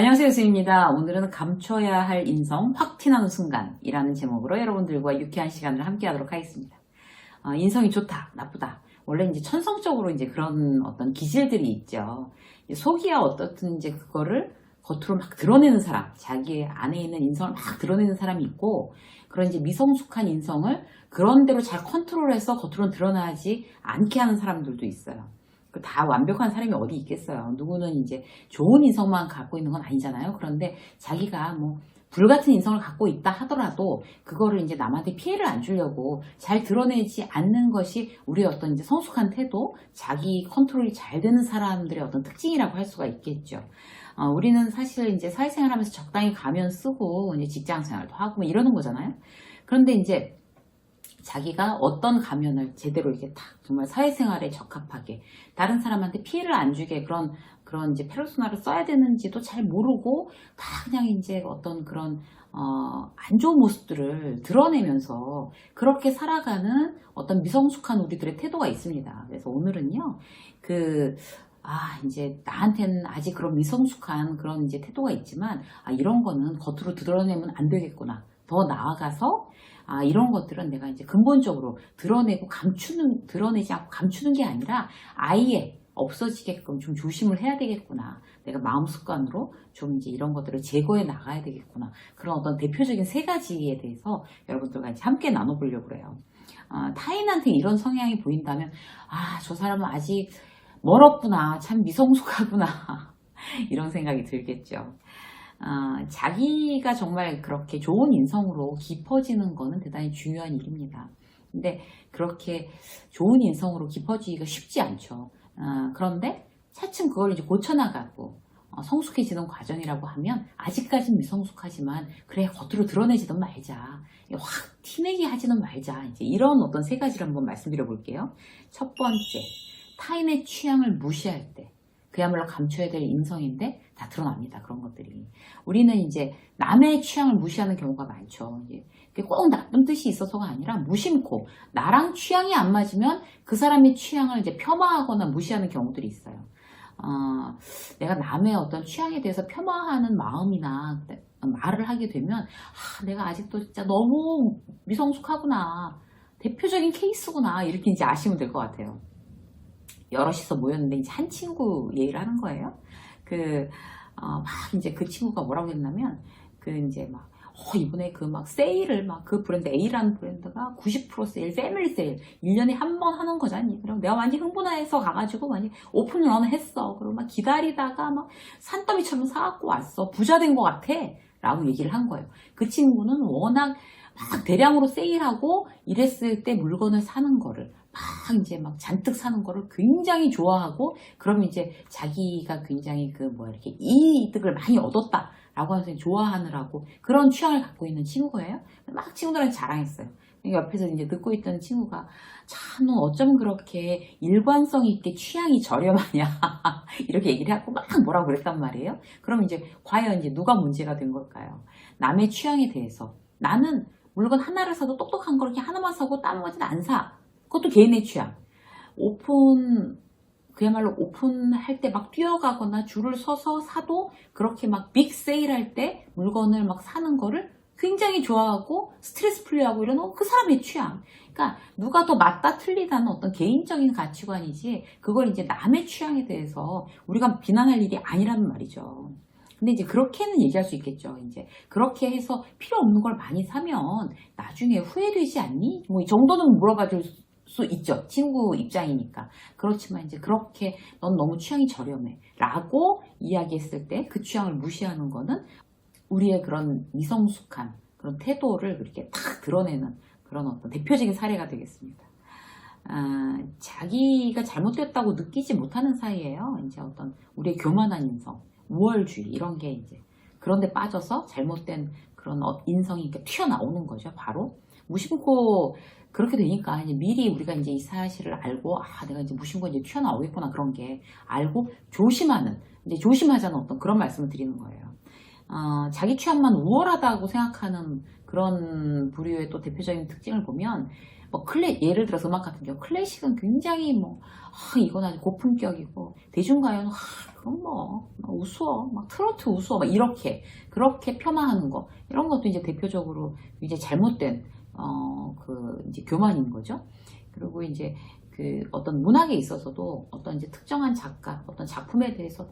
안녕하세요, 수입니다. 오늘은 감춰야 할 인성 확 티나는 순간이라는 제목으로 여러분들과 유쾌한 시간을 함께 하도록 하겠습니다. 인성이 좋다, 나쁘다. 원래 이제 천성적으로 이제 그런 어떤 기질들이 있죠. 속이야 어떻든 이제 그거를 겉으로 막 드러내는 사람, 자기 안에 있는 인성을 막 드러내는 사람이 있고, 그런 이제 미성숙한 인성을 그런 대로 잘 컨트롤해서 겉으로는 드러나지 않게 하는 사람들도 있어요. 다 완벽한 사람이 어디 있겠어요. 누구는 이제 좋은 인성만 갖고 있는 건 아니잖아요. 그런데 자기가 뭐 불같은 인성을 갖고 있다 하더라도 그거를 이제 남한테 피해를 안 주려고 잘 드러내지 않는 것이 우리의 어떤 이제 성숙한 태도, 자기 컨트롤이 잘 되는 사람들의 어떤 특징이라고 할 수가 있겠죠. 우리는 사실 이제 사회생활 하면서 적당히 가면 쓰고 이제 직장 생활도 하고 뭐 이러는 거잖아요. 그런데 이제 자기가 어떤 가면을 제대로 이렇게 딱 정말 사회생활에 적합하게 다른 사람한테 피해를 안 주게 그런 이제 페르소나를 써야 되는지도 잘 모르고 다 그냥 이제 어떤 그런 안 좋은 모습들을 드러내면서 그렇게 살아가는 어떤 미성숙한 우리들의 태도가 있습니다. 그래서 오늘은요, 이제 나한테는 아직 그런 미성숙한 그런 이제 태도가 있지만, 이런 거는 겉으로 드러내면 안 되겠구나. 더 나아가서 이런 것들은 내가 이제 근본적으로 드러내지 않고 감추는 게 아니라 아예 없어지게끔 좀 조심을 해야 되겠구나. 내가 마음 습관으로 좀 이제 이런 것들을 제거해 나가야 되겠구나. 그런 어떤 대표적인 세 가지에 대해서 여러분들과 이제 함께 나눠보려고 그래요. 타인한테 이런 성향이 보인다면, 저 사람은 아직 멀었구나. 참 미성숙하구나. 이런 생각이 들겠죠. 자기가 정말 그렇게 좋은 인성으로 깊어지는 거는 대단히 중요한 일입니다. 근데 그렇게 좋은 인성으로 깊어지기가 쉽지 않죠. 그런데 차츰 그걸 이제 고쳐나가고 성숙해지는 과정이라고 하면, 아직까지는 미성숙하지만 그래, 겉으로 드러내지는 말자, 확 티내게 하지는 말자, 이제 이런 어떤 세 가지를 한번 말씀드려 볼게요. 첫 번째, 타인의 취향을 무시할 때, 그야말로 감춰야 될 인성인데 다 드러납니다. 그런 것들이. 우리는 이제 남의 취향을 무시하는 경우가 많죠. 그게 꼭 나쁜 뜻이 있어서가 아니라 무심코 나랑 취향이 안 맞으면 그 사람의 취향을 이제 폄하하거나 무시하는 경우들이 있어요. 내가 남의 어떤 취향에 대해서 폄하하는 마음이나 말을 하게 되면, 내가 아직도 진짜 너무 미성숙하구나, 대표적인 케이스구나, 이렇게 이제 아시면 될 것 같아요. 여럿이서 모였는데 이제 한 친구 얘기를 하는 거예요. 막 이제 그 친구가 뭐라고 했냐면, 이제 이번에 세일을 그 브랜드 A라는 브랜드가 90% 세일, 패밀리 세일 1년에 한 번 하는 거잖니. 그럼 내가 완전 흥분해서 가가지고 오픈런을 했어. 그리고 기다리다가 산더미처럼 사갖고 왔어. 부자 된 것 같아. 라고 얘기를 한 거예요. 그 친구는 워낙 대량으로 세일하고 이랬을 때 물건을 사는 거를 잔뜩 사는 거를 굉장히 좋아하고, 그러면 이제 자기가 굉장히 이렇게 이득을 많이 얻었다라고 하면서 좋아하느라고 그런 취향을 갖고 있는 친구예요. 친구들한테 자랑했어요. 옆에서 이제 듣고 있던 친구가, 참, 너 어쩜 그렇게 일관성 있게 취향이 저렴하냐. 이렇게 얘기를 하고 뭐라고 그랬단 말이에요. 그럼 이제 과연 이제 누가 문제가 된 걸까요? 남의 취향에 대해서, 나는 물건 하나를 사도 똑똑한 걸 이렇게 하나만 사고 다른 거는 안 사. 그것도 개인의 취향. 그야말로 오픈할 때 뛰어가거나 줄을 서서 사도, 그렇게 빅 세일할 때 물건을 사는 거를 굉장히 좋아하고 스트레스 풀려하고 이러는 그 사람의 취향. 그러니까 누가 더 맞다 틀리다는 어떤 개인적인 가치관이지, 그걸 이제 남의 취향에 대해서 우리가 비난할 일이 아니라는 말이죠. 근데 이제 그렇게는 얘기할 수 있겠죠. 이제 그렇게 해서 필요 없는 걸 많이 사면 나중에 후회되지 않니? 이 정도는 물어봐 줄 수 있죠. 친구 입장이니까. 그렇지만 이제 그렇게 넌 너무 취향이 저렴해 라고 이야기했을 때 그 취향을 무시하는 거는 우리의 그런 미성숙한 그런 태도를 그렇게 탁 드러내는 그런 어떤 대표적인 사례가 되겠습니다. 자기가 잘못됐다고 느끼지 못하는 사이에요. 이제 어떤 우리의 교만한 인성, 우월주의, 이런 게 이제 그런데 빠져서 잘못된 그런 인성이 이렇게 튀어나오는 거죠. 바로 무심코 그렇게 되니까 이제 미리 우리가 이제 이 사실을 알고, 내가 이제 무심코 이제 튀어나오겠구나, 그런 게 알고 조심하자는 어떤 그런 말씀을 드리는 거예요. 자기 취향만 우월하다고 생각하는 그런 부류의 또 대표적인 특징을 보면, 뭐 예를 들어서 음악 같은 경우 클래식은 굉장히 뭐 이건 아주 고품격이고 대중가요는 그건 뭐 우스워 막 트로트 우스워 막 이렇게 그렇게 폄하하는 거 이런 것도 이제 대표적으로 이제 잘못된 이제 교만인 거죠. 그리고 이제 그 어떤 문학에 있어서도 어떤 이제 특정한 작가, 어떤 작품에 대해서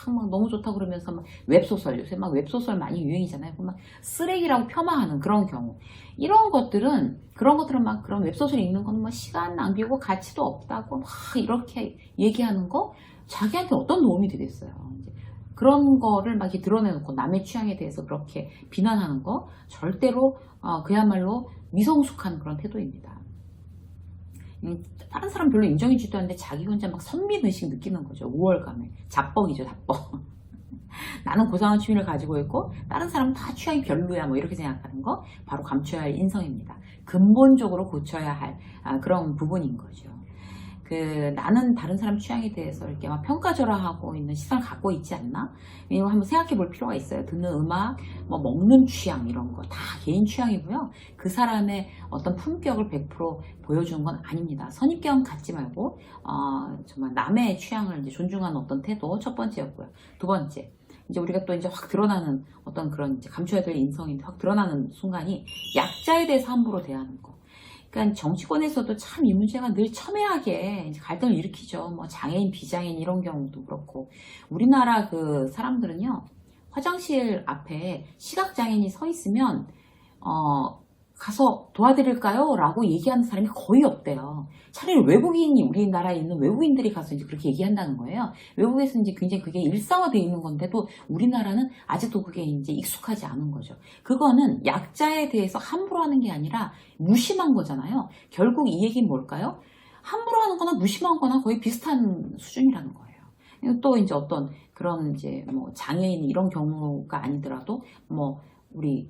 막 너무 좋다 그러면서 막 웹소설, 요새 막 웹소설 많이 유행이잖아요. 막 쓰레기라고 폄하하는 그런 경우. 그런 것들은 막 그런 웹소설 읽는 건 뭐 시간 낭비고 가치도 없다고 막 이렇게 얘기하는 거 자기한테 어떤 도움이 되겠어요. 이제 그런 거를 막 이렇게 드러내놓고 남의 취향에 대해서 그렇게 비난하는 거 절대로 그야말로 미성숙한 그런 태도입니다. 다른 사람 별로 인정해주지도 않는데 자기 혼자 막 선민의식 느끼는 거죠. 우월감에. 자뻑이죠, 자뻑. 나는 고상한 취미를 가지고 있고 다른 사람은 다 취향이 별로야 뭐 이렇게 생각하는 거 바로 감춰야 할 인성입니다. 근본적으로 고쳐야 할 그런 부분인 거죠. 나는 다른 사람 취향에 대해서 이렇게 막 평가절하하고 있는 시선을 갖고 있지 않나? 이거 한번 생각해 볼 필요가 있어요. 듣는 음악, 뭐 먹는 취향 이런 거 다 개인 취향이고요. 그 사람의 어떤 품격을 100% 보여주는 건 아닙니다. 선입견 갖지 말고 정말 남의 취향을 이제 존중하는 어떤 태도 첫 번째였고요. 두 번째, 이제 우리가 또 이제 확 드러나는 어떤 그런 이제 감춰야 될 인성인데 확 드러나는 순간이 약자에 대해서 함부로 대하는 거. 그러니까 정치권에서도 참 이 문제가 늘 첨예하게 이제 갈등을 일으키죠. 뭐 장애인, 비장애인 이런 경우도 그렇고 우리나라 그 사람들은요 화장실 앞에 시각장애인이 서 있으면 가서 도와드릴까요? 라고 얘기하는 사람이 거의 없대요. 차라리 외국인이 우리나라에 있는 외국인들이 가서 이제 그렇게 얘기한다는 거예요. 외국에서 이제 굉장히 그게 일상화되어 있는 건데도 우리나라는 아직도 그게 이제 익숙하지 않은 거죠. 그거는 약자에 대해서 함부로 하는 게 아니라 무심한 거잖아요. 결국 이 얘기는 뭘까요? 함부로 하는 거나 무심한 거나 거의 비슷한 수준이라는 거예요. 또 이제 어떤 그런 이제 뭐 장애인 이런 경우가 아니더라도 뭐 우리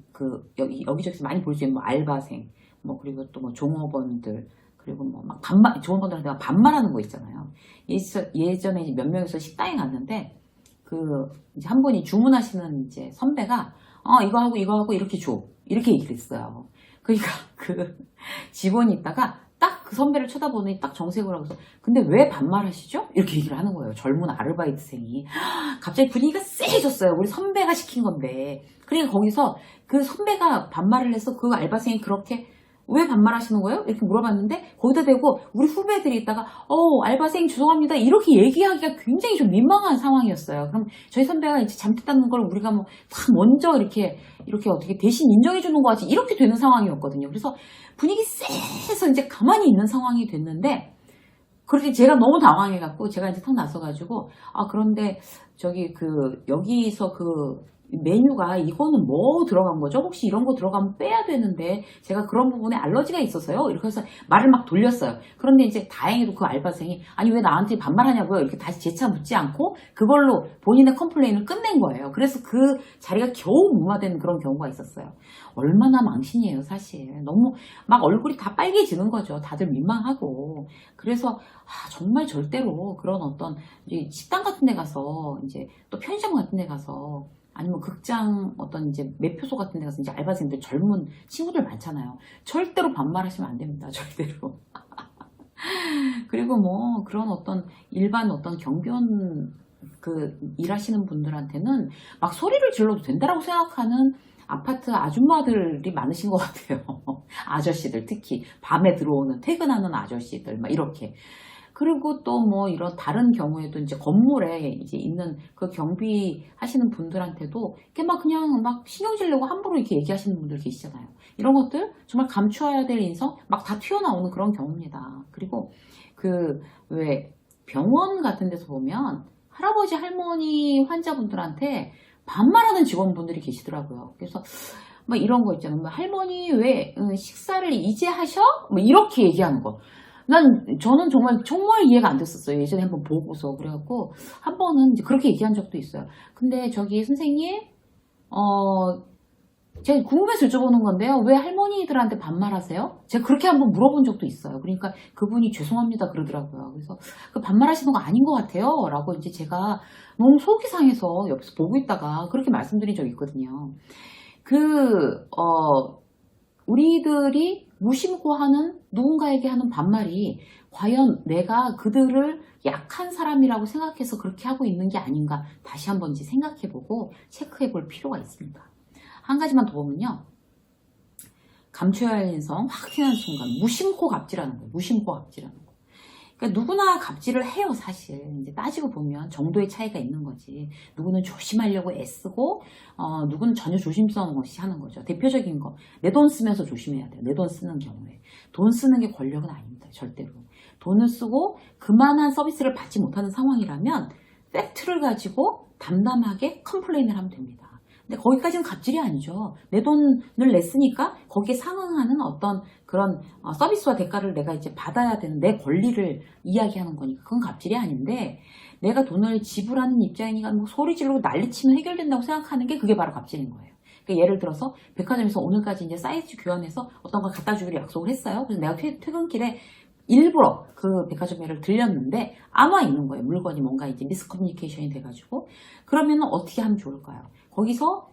여기저기서 많이 볼 수 있는 뭐 알바생, 뭐 그리고 또 뭐 종업원들, 그리고 뭐 막 종업원들한테 반말하는 거 있잖아요. 예전에 이제 몇 명이서 식당에 갔는데 이제 한 분이 주문하시는 이제 선배가 이거 하고 이렇게 줘 이렇게 얘기를 했어요. 그러니까 그 직원이 있다가 딱 그 선배를 쳐다보더니 딱 정색을 하고서 근데 왜 반말하시죠? 이렇게 얘기를 하는 거예요. 젊은 아르바이트생이. 갑자기 분위기가 쎄해졌어요. 우리 선배가 시킨 건데. 그러니까 거기서 그 선배가 반말을 해서 그 알바생이 그렇게 왜 반말하시는 거예요? 이렇게 물어봤는데 거기다 대고 우리 후배들이 있다가 알바생 죄송합니다 이렇게 얘기하기가 굉장히 좀 민망한 상황이었어요. 그럼 저희 선배가 이제 잘못했다는 걸 우리가 뭐 다 먼저 이렇게 어떻게 대신 인정해 주는 거 같이 이렇게 되는 상황이었거든요. 그래서 분위기 쎄해서 이제 가만히 있는 상황이 됐는데 그렇게 제가 너무 당황해갖고 제가 이제 턱 나서가지고 그런데 저기 여기서 메뉴가 이거는 뭐 들어간 거죠? 혹시 이런 거 들어가면 빼야 되는데 제가 그런 부분에 알러지가 있어서요. 이렇게 해서 말을 막 돌렸어요. 그런데 이제 다행히도 그 알바생이 아니 왜 나한테 반말하냐고요? 이렇게 다시 재차 묻지 않고 그걸로 본인의 컴플레인을 끝낸 거예요. 그래서 그 자리가 겨우 무마된 그런 경우가 있었어요. 얼마나 망신이에요, 사실. 너무 막 얼굴이 다 빨개지는 거죠. 다들 민망하고. 그래서 정말 절대로 그런 어떤 이제 식당 같은 데 가서 이제 또 편의점 같은 데 가서 아니면 극장 어떤 이제 매표소 같은 데 가서 이제 알바생들 젊은 친구들 많잖아요. 절대로 반말하시면 안 됩니다. 절대로. 그리고 뭐 그런 어떤 일반 어떤 경비원 일하시는 분들한테는 막 소리를 질러도 된다라고 생각하는 아파트 아줌마들이 많으신 것 같아요. 아저씨들 특히 밤에 들어오는 퇴근하는 아저씨들 막 이렇게. 그리고 또 뭐 이런 다른 경우에도 이제 건물에 이제 있는 그 경비 하시는 분들한테도 이렇게 막 그냥 막 신경질 내고 함부로 이렇게 얘기하시는 분들 계시잖아요. 이런 것들 정말 감추어야 될 인성 막 다 튀어나오는 그런 경우입니다. 그리고 왜 병원 같은 데서 보면 할아버지 할머니 환자분들한테 반말하는 직원분들이 계시더라고요. 그래서 뭐 이런 거 있잖아요. 뭐 할머니 왜 식사를 이제 하셔? 뭐 이렇게 얘기하는 거. 저는 정말 이해가 안 됐었어요. 예전에 한번 보고서. 그래갖고, 한 번은 이제 그렇게 얘기한 적도 있어요. 근데 저기 선생님, 제가 궁금해서 여쭤보는 건데요. 왜 할머니들한테 반말하세요? 제가 그렇게 한번 물어본 적도 있어요. 그러니까 그분이 죄송합니다 그러더라고요. 그래서 반말하시는 거 아닌 것 같아요. 라고 이제 제가 너무 속이 상해서 옆에서 보고 있다가 그렇게 말씀드린 적이 있거든요. 우리들이 무심코 하는 누군가에게 하는 반말이 과연 내가 그들을 약한 사람이라고 생각해서 그렇게 하고 있는 게 아닌가 다시 한번 이제 생각해보고 체크해볼 필요가 있습니다. 한 가지만 더 보면요. 감춰야 할 인성 확 티나는 순간 무심코 갑질하는 거예요. 무심코 갑질하는 거. 그러니까 누구나 갑질을 해요, 사실. 이제 따지고 보면 정도의 차이가 있는 거지. 누구는 조심하려고 애쓰고, 누구는 전혀 조심성 없이 하는 거죠. 대표적인 거. 내 돈 쓰면서 조심해야 돼요. 내 돈 쓰는 경우에. 돈 쓰는 게 권력은 아닙니다. 절대로. 돈을 쓰고 그만한 서비스를 받지 못하는 상황이라면 팩트를 가지고 담담하게 컴플레인을 하면 됩니다. 근데 거기까지는 갑질이 아니죠. 내 돈을 냈으니까 거기에 상응하는 어떤 그런 서비스와 대가를 내가 이제 받아야 되는 내 권리를 이야기하는 거니까 그건 갑질이 아닌데 내가 돈을 지불하는 입장이니까 뭐 소리 지르고 난리치면 해결된다고 생각하는 게 그게 바로 갑질인 거예요. 그러니까 예를 들어서 백화점에서 오늘까지 이제 사이즈 교환해서 어떤 걸 갖다 주기로 약속을 했어요. 그래서 내가 퇴근길에 일부러 그 백화점에를 들렸는데 안 와 있는 거예요. 물건이 뭔가 이제 미스커뮤니케이션이 돼가지고 그러면 어떻게 하면 좋을까요? 거기서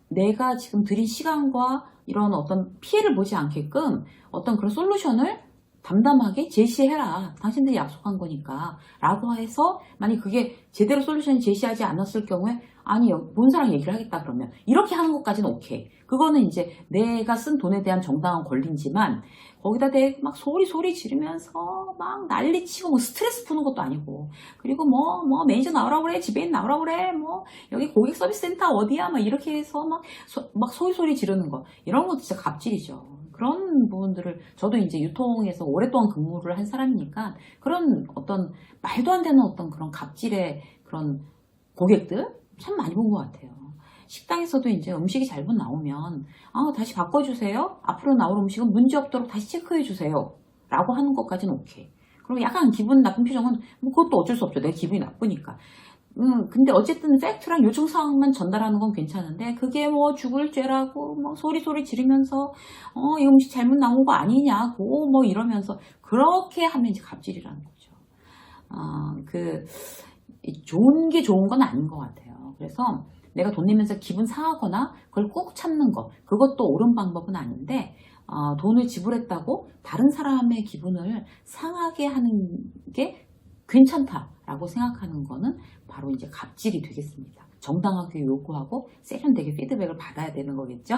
내가 지금 들인 시간과 이런 어떤 피해를 보지 않게끔 어떤 그런 솔루션을 담담하게 제시해라. 당신들이 약속한 거니까. 라고 해서 만약 그게 제대로 솔루션이 제시하지 않았을 경우에 아니 본사랑 얘기를 하겠다 그러면 이렇게 하는 것까지는 오케이. 그거는 이제 내가 쓴 돈에 대한 정당한 권리지만 거기다 막 소리 지르면서 막 난리치고 뭐 스트레스 푸는 것도 아니고 그리고 뭐 매니저 나오라고 그래 지배인 나오라고 그래 뭐 여기 고객 서비스 센터 어디야 막 이렇게 해서 막 소리 지르는 거 이런 것도 진짜 갑질이죠. 그런 부분들을 저도 이제 유통에서 오랫동안 근무를 한 사람이니까 그런 어떤 말도 안 되는 어떤 그런 갑질의 그런 고객들 참 많이 본 것 같아요. 식당에서도 이제 음식이 잘못 나오면 다시 바꿔주세요. 앞으로 나올 음식은 문제 없도록 다시 체크해주세요. 라고 하는 것까지는 오케이. 그리고 약간 기분 나쁜 표정은 뭐 그것도 어쩔 수 없죠. 내 기분이 나쁘니까. 근데 어쨌든 팩트랑 요청사항만 전달하는 건 괜찮은데 그게 뭐 죽을 죄라고 뭐 소리 지르면서 이 음식 잘못 나온 거 아니냐고 뭐 이러면서 그렇게 하면 이제 갑질이라는 거죠. 좋은 게 좋은 건 아닌 것 같아요. 그래서 내가 돈 내면서 기분 상하거나 그걸 꾹 참는 거 그것도 옳은 방법은 아닌데 돈을 지불했다고 다른 사람의 기분을 상하게 하는 게 괜찮다라고 생각하는 거는 바로 이제 갑질이 되겠습니다. 정당하게 요구하고 세련되게 피드백을 받아야 되는 거겠죠?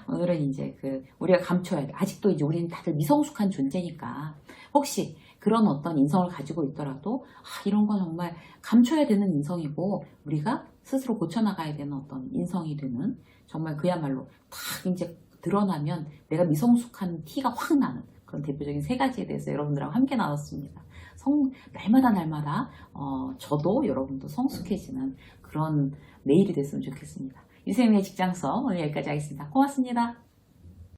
오늘은 이제 우리가 감춰야 돼. 아직도 이제 우리는 다들 미성숙한 존재니까 혹시 그런 어떤 인성을 가지고 있더라도 이런 건 정말 감춰야 되는 인성이고 우리가 스스로 고쳐나가야 되는 어떤 인성이 되는 정말 그야말로 딱 이제 드러나면 내가 미성숙한 티가 확 나는 그런 대표적인 3가지에 대해서 여러분들하고 함께 나눴습니다. 날마다 저도 여러분도 성숙해지는 그런 매일이 됐으면 좋겠습니다. 유세미의 직장서 오늘 여기까지 하겠습니다. 고맙습니다.